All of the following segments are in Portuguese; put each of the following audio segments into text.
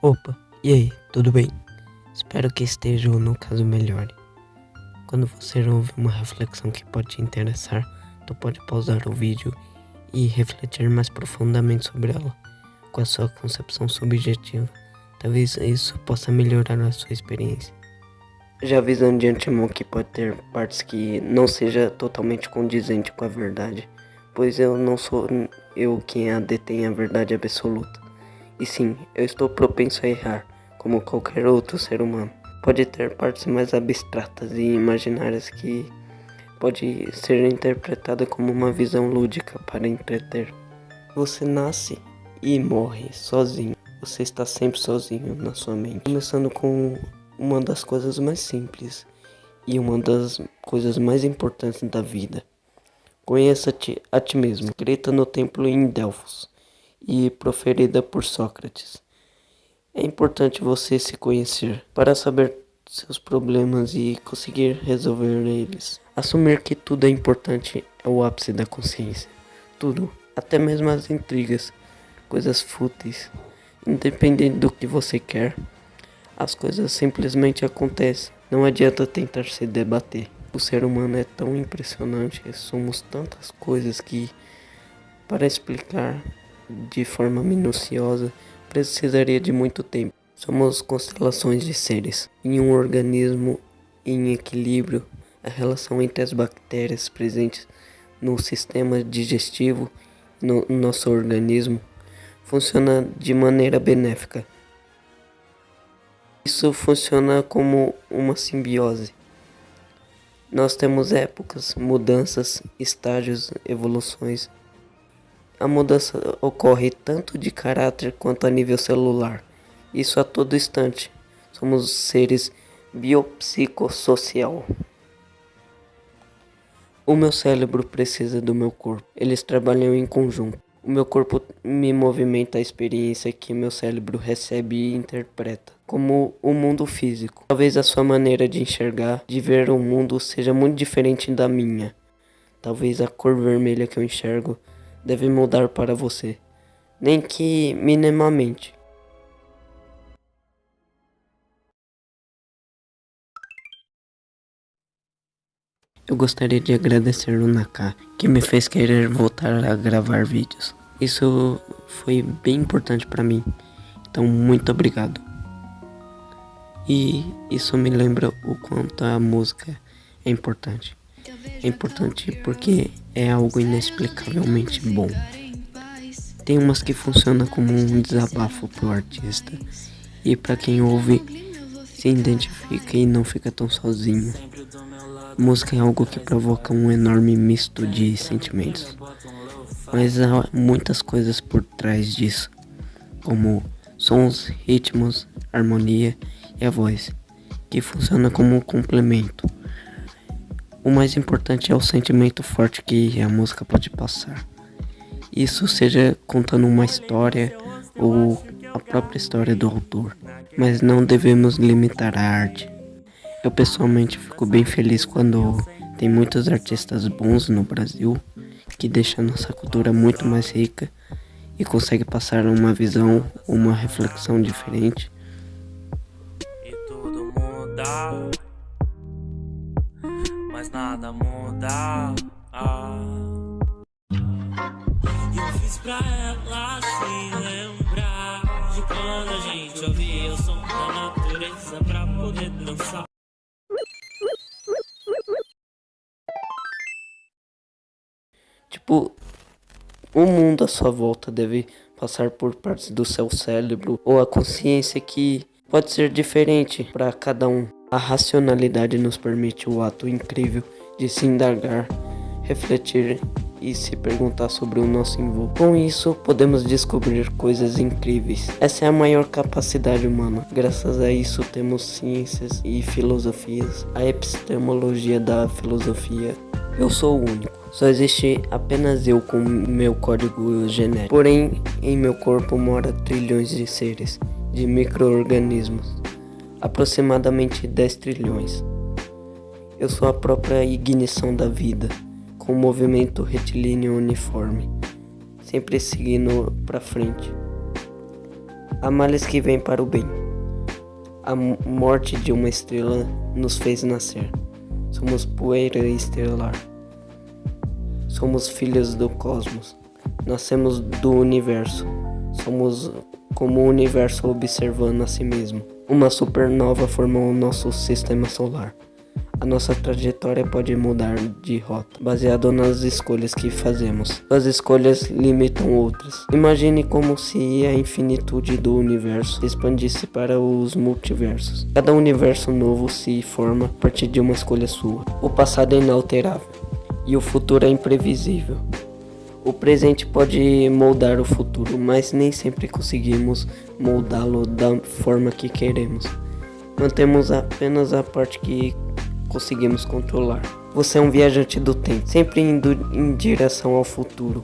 Opa, e aí, tudo bem? Espero que esteja ou no caso melhore. Quando você ouve uma reflexão que pode te interessar, tu pode pausar o vídeo e refletir mais profundamente sobre ela, com a sua concepção subjetiva. Talvez isso possa melhorar a sua experiência. Já avisando de antemão que pode ter partes que não seja totalmente condizente com a verdade, pois eu não sou eu quem a detém a verdade absoluta. E sim, eu estou propenso a errar, como qualquer outro ser humano. Pode ter partes mais abstratas e imaginárias que pode ser interpretada como uma visão lúdica para entreter. Você nasce e morre sozinho. Você está sempre sozinho na sua mente. Começando com uma das coisas mais simples e uma das coisas mais importantes da vida. Conheça-te a ti mesmo, escrita no templo em Delfos e proferida por Sócrates. É importante você se conhecer para saber seus problemas e conseguir resolver eles. Assumir que tudo é importante é o ápice da consciência. Tudo, até mesmo as intrigas, coisas fúteis. Independente do que você quer, as coisas simplesmente acontecem. Não adianta tentar se debater. O ser humano é tão impressionante, somos tantas coisas que, para explicar de forma minuciosa, precisaria de muito tempo. Somos constelações de seres. Em um organismo em equilíbrio, a relação entre as bactérias presentes no sistema digestivo no nosso organismo funciona de maneira benéfica. Isso funciona como uma simbiose. Nós temos épocas, mudanças, estágios, evoluções. A mudança ocorre tanto de caráter quanto a nível celular. Isso a todo instante. Somos seres biopsicossocial. O meu cérebro precisa do meu corpo. Eles trabalham em conjunto. O meu corpo me movimenta a experiência que meu cérebro recebe e interpreta, como o mundo físico. Talvez a sua maneira de enxergar, de ver o mundo seja muito diferente da minha. Talvez a cor vermelha que eu enxergo deve mudar para você, nem que minimamente. Eu gostaria de agradecer o Naka, que me fez querer voltar a gravar vídeos. Isso foi bem importante para mim, então muito obrigado. E isso me lembra o quanto a música é importante. É importante porque é algo inexplicavelmente bom. Tem umas que funcionam como um desabafo pro artista e para quem ouve se identifica e não fica tão sozinho. Música é algo que provoca um enorme misto de sentimentos, mas há muitas coisas por trás disso, como sons, ritmos, harmonia e a voz, que funciona como um complemento. O mais importante é o sentimento forte que a música pode passar. Isso seja contando uma história ou a própria história do autor, mas não devemos limitar a arte. Eu pessoalmente fico bem feliz quando tem muitos artistas bons no Brasil que deixam nossa cultura muito mais rica e conseguem passar uma visão, uma reflexão diferente. E tudo muda, mas nada muda. Eu fiz pra ela se lembrar de quando a gente ouvia o som da natureza pra poder dançar. Tipo, o mundo à sua volta deve passar por partes do seu cérebro ou a consciência que pode ser diferente para cada um. A racionalidade nos permite o ato incrível de se indagar, refletir e se perguntar sobre o nosso envolvimento. Com isso, podemos descobrir coisas incríveis. Essa é a maior capacidade humana. Graças a isso, temos ciências e filosofias. A epistemologia da filosofia. Eu sou o único. Só existe apenas eu com meu código genético. Porém, em meu corpo mora trilhões de seres, de micro-organismos. aproximadamente 10 trilhões. Eu sou a própria ignição da vida, com um movimento retilíneo uniforme, sempre seguindo para frente. Há males que vêm para o bem. A morte de uma estrela nos fez nascer. Somos poeira estelar. Somos filhos do cosmos. Nascemos do universo. Somos como o universo observando a si mesmo. Uma supernova formou o nosso sistema solar. A nossa trajetória pode mudar de rota, baseado nas escolhas que fazemos. As escolhas limitam outras. Imagine como se a infinitude do universo expandisse para os multiversos. Cada universo novo se forma a partir de uma escolha sua. O passado é inalterável e o futuro é imprevisível. O presente pode moldar o futuro, mas nem sempre conseguimos moldá-lo da forma que queremos. Mantemos apenas a parte que conseguimos controlar. Você é um viajante do tempo, sempre indo em direção ao futuro,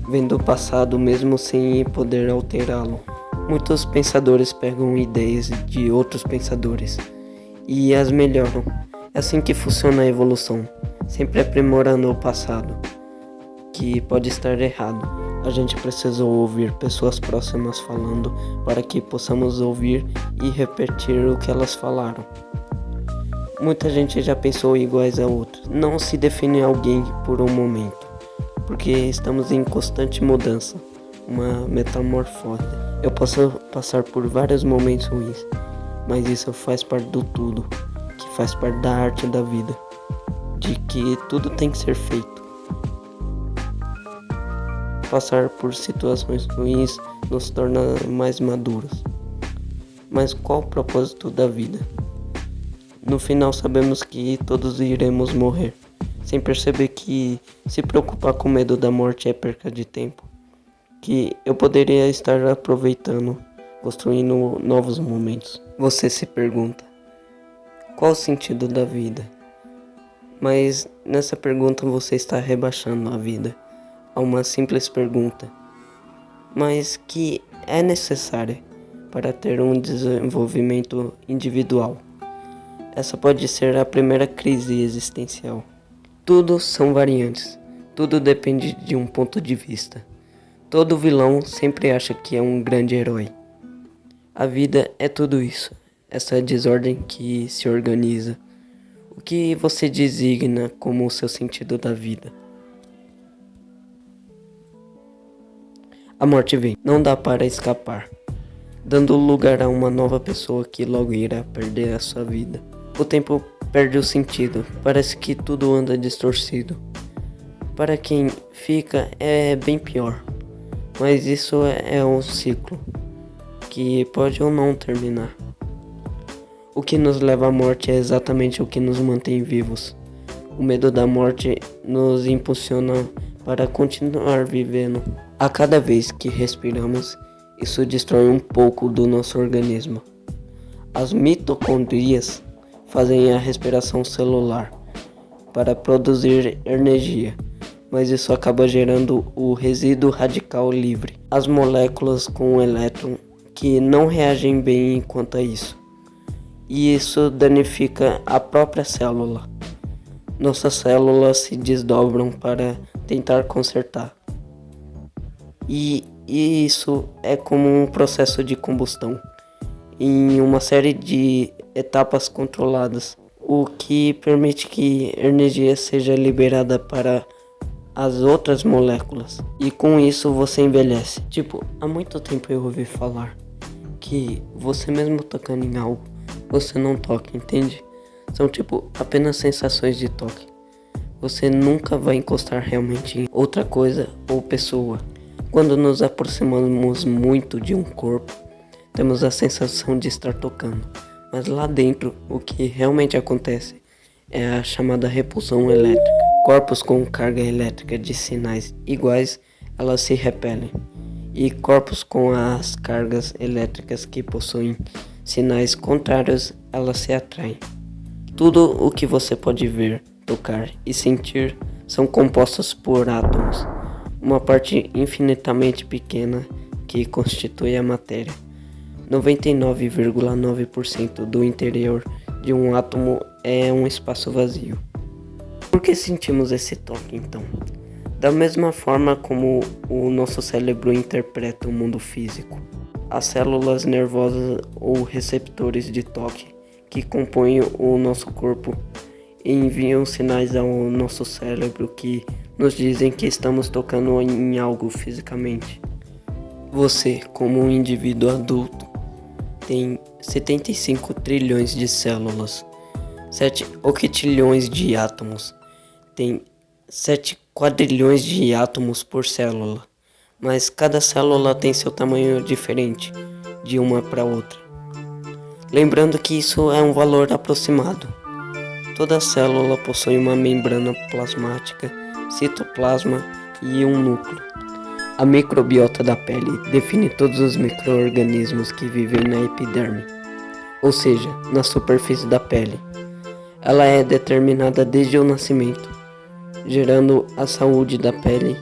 vendo o passado mesmo sem poder alterá-lo. Muitos pensadores pegam ideias de outros pensadores e as melhoram. É assim que funciona a evolução, sempre aprimorando o passado, que pode estar errado. A gente precisa ouvir pessoas próximas falando para que possamos ouvir e repetir o que elas falaram. Muita gente já pensou iguais a outros. Não se define alguém por um momento, porque estamos em constante mudança, uma metamorfose. Eu posso passar por vários momentos ruins, mas isso faz parte do tudo, que faz parte da arte da vida, de que tudo tem que ser feito. Passar por situações ruins nos torna mais maduros. Mas qual o propósito da vida? No final sabemos que todos iremos morrer, sem perceber que se preocupar com medo da morte é perca de tempo, que eu poderia estar aproveitando, construindo novos momentos. Você se pergunta, qual o sentido da vida? Mas nessa pergunta você está rebaixando a vida a uma simples pergunta, mas que é necessária para ter um desenvolvimento individual. Essa pode ser a primeira crise existencial. Tudo são variantes, tudo depende de um ponto de vista. Todo vilão sempre acha que é um grande herói. A vida é tudo isso, essa desordem que se organiza. O que você designa como o seu sentido da vida? A morte vem, não dá para escapar, dando lugar a uma nova pessoa que logo irá perder a sua vida. O tempo perde o sentido, parece que tudo anda distorcido. Para quem fica é bem pior, mas isso é um ciclo, que pode ou não terminar. O que nos leva à morte é exatamente o que nos mantém vivos. O medo da morte nos impulsiona para continuar vivendo. A cada vez que respiramos, isso destrói um pouco do nosso organismo. As mitocôndrias fazem a respiração celular para produzir energia, mas isso acaba gerando o resíduo radical livre, as moléculas com o elétron que não reagem bem quanto a isso, e isso danifica a própria célula. Nossas células se desdobram para tentar consertar, e isso é como um processo de combustão em uma série de etapas controladas, o que permite que energia seja liberada para as outras moléculas, e com isso você envelhece. Há muito tempo eu ouvi falar que você mesmo tocando em algo, você não toca, entende? São apenas sensações de toque. Você nunca vai encostar realmente em outra coisa ou pessoa. Quando nos aproximamos muito de um corpo, temos a sensação de estar tocando, mas lá dentro o que realmente acontece é a chamada repulsão elétrica. Corpos com carga elétrica de sinais iguais, elas se repelem, e corpos com as cargas elétricas que possuem sinais contrários, elas se atraem. Tudo o que você pode ver, tocar e sentir são compostos por átomos, uma parte infinitamente pequena que constitui a matéria. 99,9% do interior de um átomo é um espaço vazio. Por que sentimos esse toque, então? Da mesma forma como o nosso cérebro interpreta o mundo físico, as células nervosas ou receptores de toque que compõem o nosso corpo enviam sinais ao nosso cérebro que nos dizem que estamos tocando em algo fisicamente. Você, como um indivíduo adulto, tem 75 trilhões de células, 7 octilhões de átomos, tem 7 quadrilhões de átomos por célula, mas cada célula tem seu tamanho diferente de uma para outra. Lembrando que isso é um valor aproximado. Toda célula possui uma membrana plasmática, citoplasma e um núcleo. A microbiota da pele define todos os micro-organismos que vivem na epiderme, ou seja, na superfície da pele. Ela é determinada desde o nascimento, gerando a saúde da pele,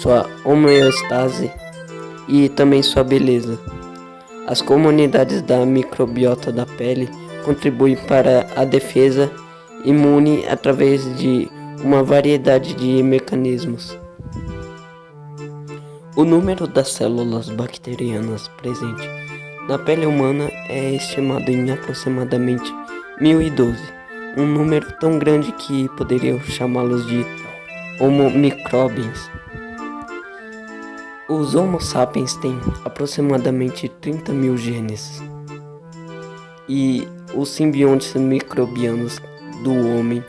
sua homeostase e também sua beleza. As comunidades da microbiota da pele contribuem para a defesa imune através de uma variedade de mecanismos. O número das células bacterianas presentes na pele humana é estimado em aproximadamente 1012, um número tão grande que poderia chamá-los de Homo microbians. Os Homo sapiens têm aproximadamente 30 mil genes e os simbiontes microbianos do homem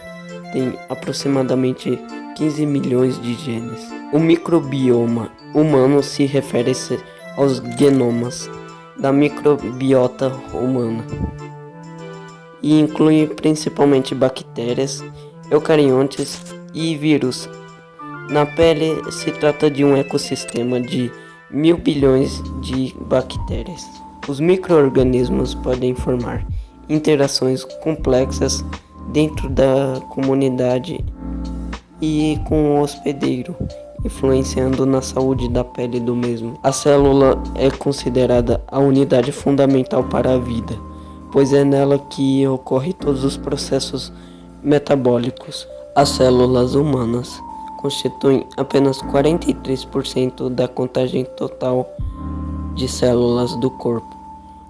têm aproximadamente 15 milhões de genes. O microbioma humano se refere aos genomas da microbiota humana e inclui principalmente bactérias, eucariontes e vírus. Na pele se trata de um ecossistema de 1.000 bilhões de bactérias. Os micro-organismos podem formar interações complexas dentro da comunidade e com o hospedeiro, influenciando na saúde da pele do mesmo. A célula é considerada a unidade fundamental para a vida, pois é nela que ocorrem todos os processos metabólicos. As células humanas constituem apenas 43% da contagem total de células do corpo.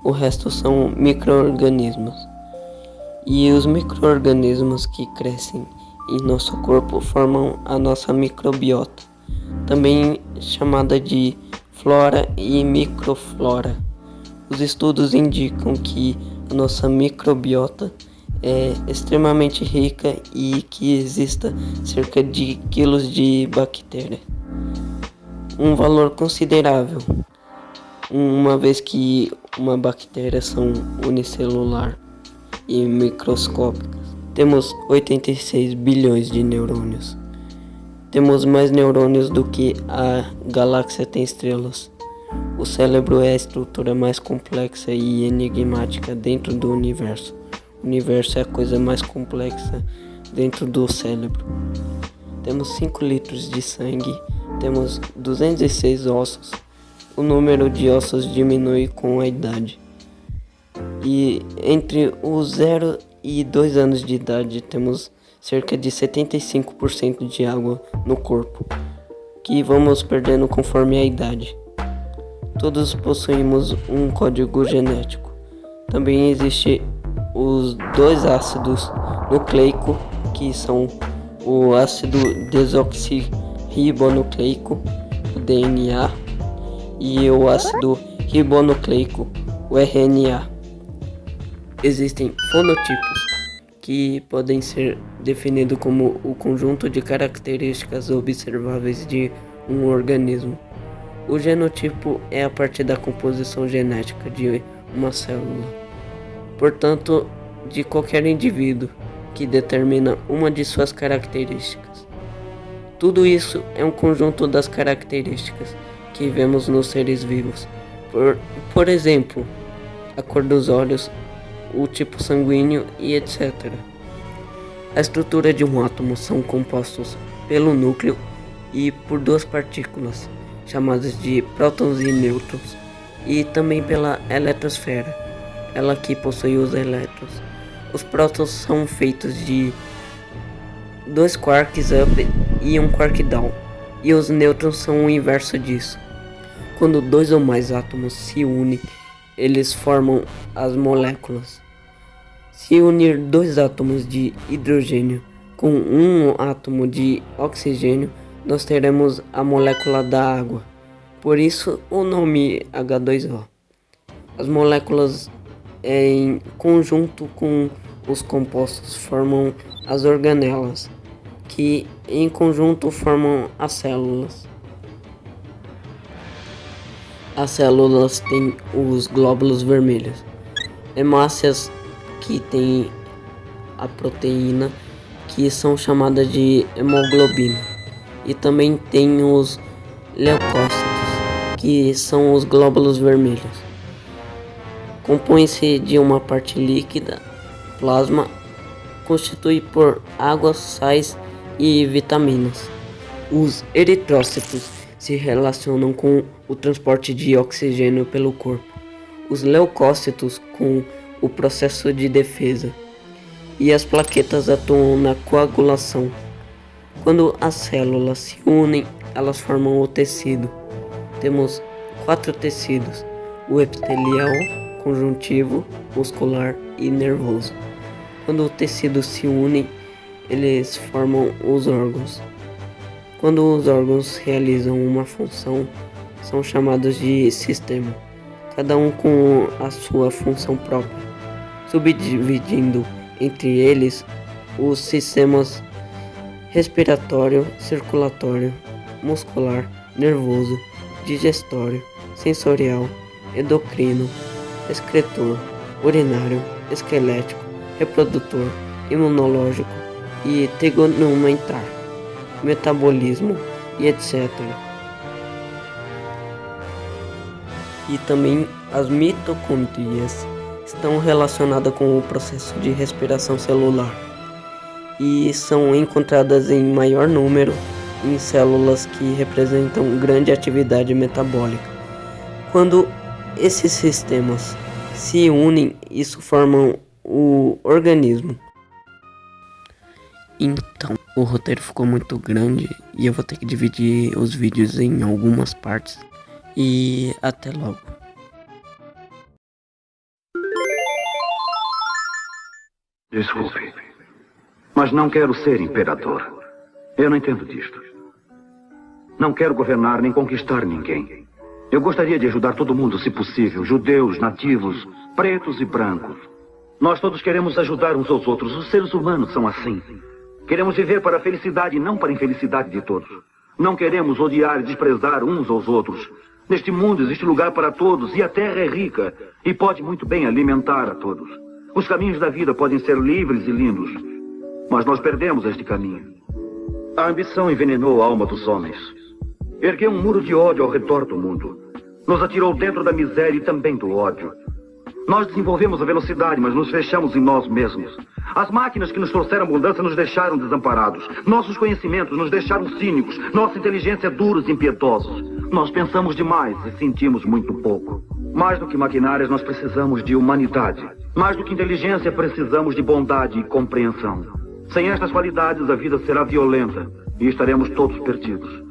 O resto são micro-organismos. E os micro-organismos que crescem em nosso corpo formam a nossa microbiota, também chamada de flora e microflora. Os estudos indicam que a nossa microbiota é extremamente rica e que exista cerca de quilos de bactéria, um valor considerável, uma vez que uma bactéria são unicelular e microscópicas. Temos 86 bilhões de neurônios. Temos mais neurônios do que a galáxia tem estrelas. O cérebro é a estrutura mais complexa e enigmática dentro do universo. O universo é a coisa mais complexa dentro do cérebro. Temos 5 litros de sangue, temos 206 ossos. O número de ossos diminui com a idade. E entre os 0 e 2 anos de idade temos cerca de 75% de água no corpo, que vamos perdendo conforme a idade. Todos possuímos um código genético. Também existe os 2 ácidos nucleicos, que são o ácido desoxirribonucleico, o DNA, e o ácido ribonucleico, o RNA. Existem fenotipos, que podem ser definidos como o conjunto de características observáveis de um organismo. O genotipo é a parte da composição genética de uma célula, portanto, de qualquer indivíduo, que determina uma de suas características. Tudo isso é um conjunto das características que vemos nos seres vivos. Por exemplo, a cor dos olhos, o tipo sanguíneo e etc. A estrutura de um átomo são compostos pelo núcleo e por 2 partículas, chamadas de prótons e nêutrons, e também pela eletrosfera, ela que possui os elétrons. Os prótons são feitos de 2 quarks up e 1 quark down, e os nêutrons são o inverso disso. Quando 2 ou mais átomos se unem, eles formam as moléculas. Se unir 2 átomos de hidrogênio com 1 átomo de oxigênio, nós teremos a molécula da água. Por isso o nome H2O. As moléculas em conjunto com os compostos formam as organelas, que em conjunto formam as células. As células têm os glóbulos vermelhos, hemácias que têm a proteína que são chamadas de hemoglobina, e também tem os leucócitos, que são os glóbulos vermelhos. Compõe-se de uma parte líquida, plasma, constituído por água, sais e vitaminas. Os eritrócitos se relacionam com o transporte de oxigênio pelo corpo, os leucócitos com o processo de defesa, e as plaquetas atuam na coagulação. Quando as células se unem, elas formam o tecido. Temos 4 tecidos: o epitelial, conjuntivo, muscular e nervoso. Quando os tecidos se unem, eles formam os órgãos. Quando os órgãos realizam uma função, são chamados de sistema, cada um com a sua função própria, subdividindo entre eles os sistemas respiratório, circulatório, muscular, nervoso, digestório, sensorial, endocrino, excretor, urinário, esquelético, reprodutor, imunológico e trigonomentar, metabolismo e etc. E também as mitocôndrias estão relacionadas com o processo de respiração celular e são encontradas em maior número em células que representam grande atividade metabólica. Quando esses sistemas se unem, isso forma o organismo. Então, o roteiro ficou muito grande e eu vou ter que dividir os vídeos em algumas partes. E até logo. Desculpe, mas não quero ser imperador. Eu não entendo disto. Não quero governar nem conquistar ninguém. Eu gostaria de ajudar todo mundo, se possível. Judeus, nativos, pretos e brancos. Nós todos queremos ajudar uns aos outros. Os seres humanos são assim. Queremos viver para a felicidade e não para a infelicidade de todos. Não queremos odiar e desprezar uns aos outros. Neste mundo existe lugar para todos e a terra é rica e pode muito bem alimentar a todos. Os caminhos da vida podem ser livres e lindos, mas nós perdemos este caminho. A ambição envenenou a alma dos homens. Ergueu um muro de ódio ao redor do mundo. Nos atirou dentro da miséria e também do ódio. Nós desenvolvemos a velocidade, mas nos fechamos em nós mesmos. As máquinas que nos trouxeram abundância nos deixaram desamparados. Nossos conhecimentos nos deixaram cínicos. Nossa inteligência duros e impiedosos. Nós pensamos demais e sentimos muito pouco. Mais do que maquinárias, nós precisamos de humanidade. Mais do que inteligência, precisamos de bondade e compreensão. Sem estas qualidades, a vida será violenta e estaremos todos perdidos.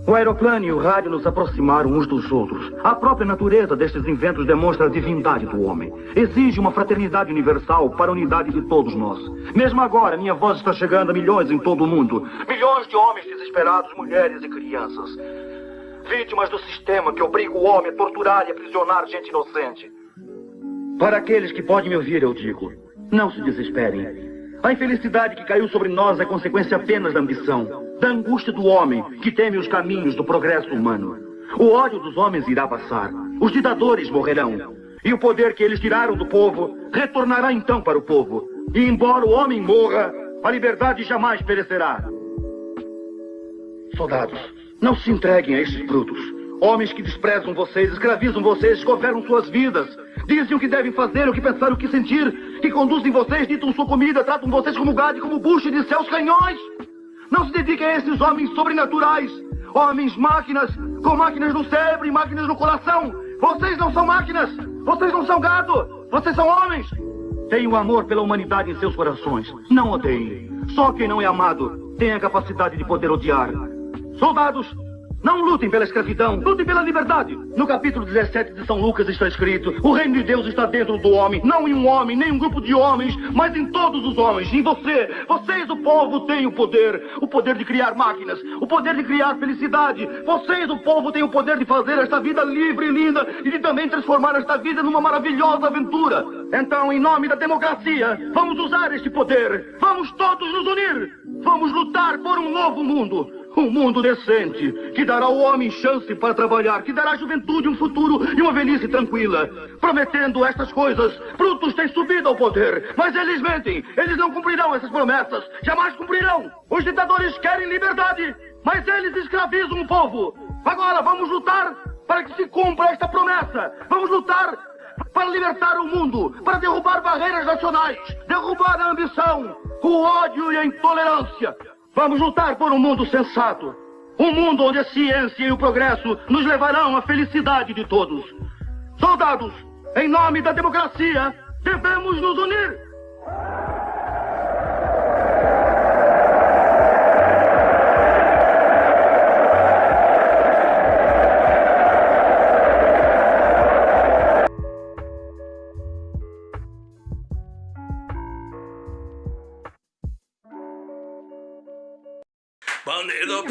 O aeroplano e o rádio nos aproximaram uns dos outros. A própria natureza destes inventos demonstra a divindade do homem. Exige uma fraternidade universal para a unidade de todos nós. Mesmo agora, minha voz está chegando a milhões em todo o mundo. Milhões de homens desesperados, mulheres e crianças. Vítimas do sistema que obriga o homem a torturar e aprisionar gente inocente. Para aqueles que podem me ouvir, eu digo, não se desesperem. A infelicidade que caiu sobre nós é consequência apenas da ambição, da angústia do homem que teme os caminhos do progresso humano. O ódio dos homens irá passar, os ditadores morrerão, e o poder que eles tiraram do povo retornará então para o povo. E embora o homem morra, a liberdade jamais perecerá. Soldados, não se entreguem a esses brutos. Homens que desprezam vocês, escravizam vocês, governam suas vidas. Dizem o que devem fazer, o que pensar, o que sentir. Que conduzem vocês, ditam sua comida, tratam vocês como gado e como bucho de seus canhões. Não se dediquem a esses homens sobrenaturais. Homens máquinas, com máquinas no cérebro e máquinas no coração. Vocês não são máquinas! Vocês não são gado! Vocês são homens! Tenham amor pela humanidade em seus corações. Não odeiem. Só quem não é amado tem a capacidade de poder odiar. Soldados, não lutem pela escravidão, lutem pela liberdade. No capítulo 17 de São Lucas está escrito: o reino de Deus está dentro do homem, não em um homem, nem um grupo de homens, mas em todos os homens, em você. Vocês, o povo, têm o poder de criar máquinas, o poder de criar felicidade. Vocês, o povo, têm o poder de fazer esta vida livre e linda e de também transformar esta vida numa maravilhosa aventura. Então, em nome da democracia, vamos usar este poder. Vamos todos nos unir. Vamos lutar por um novo mundo. Um mundo decente, que dará ao homem chance para trabalhar, que dará à juventude um futuro e uma velhice tranquila. Prometendo estas coisas, Brutus tem subido ao poder, mas eles mentem, eles não cumprirão essas promessas, jamais cumprirão. Os ditadores querem liberdade, mas eles escravizam o povo. Agora vamos lutar para que se cumpra esta promessa. Vamos lutar para libertar o mundo, para derrubar barreiras nacionais, derrubar a ambição, o ódio e a intolerância. Vamos lutar por um mundo sensato. Um mundo onde a ciência e o progresso nos levarão à felicidade de todos. Soldados, em nome da democracia, devemos nos unir. Bandido,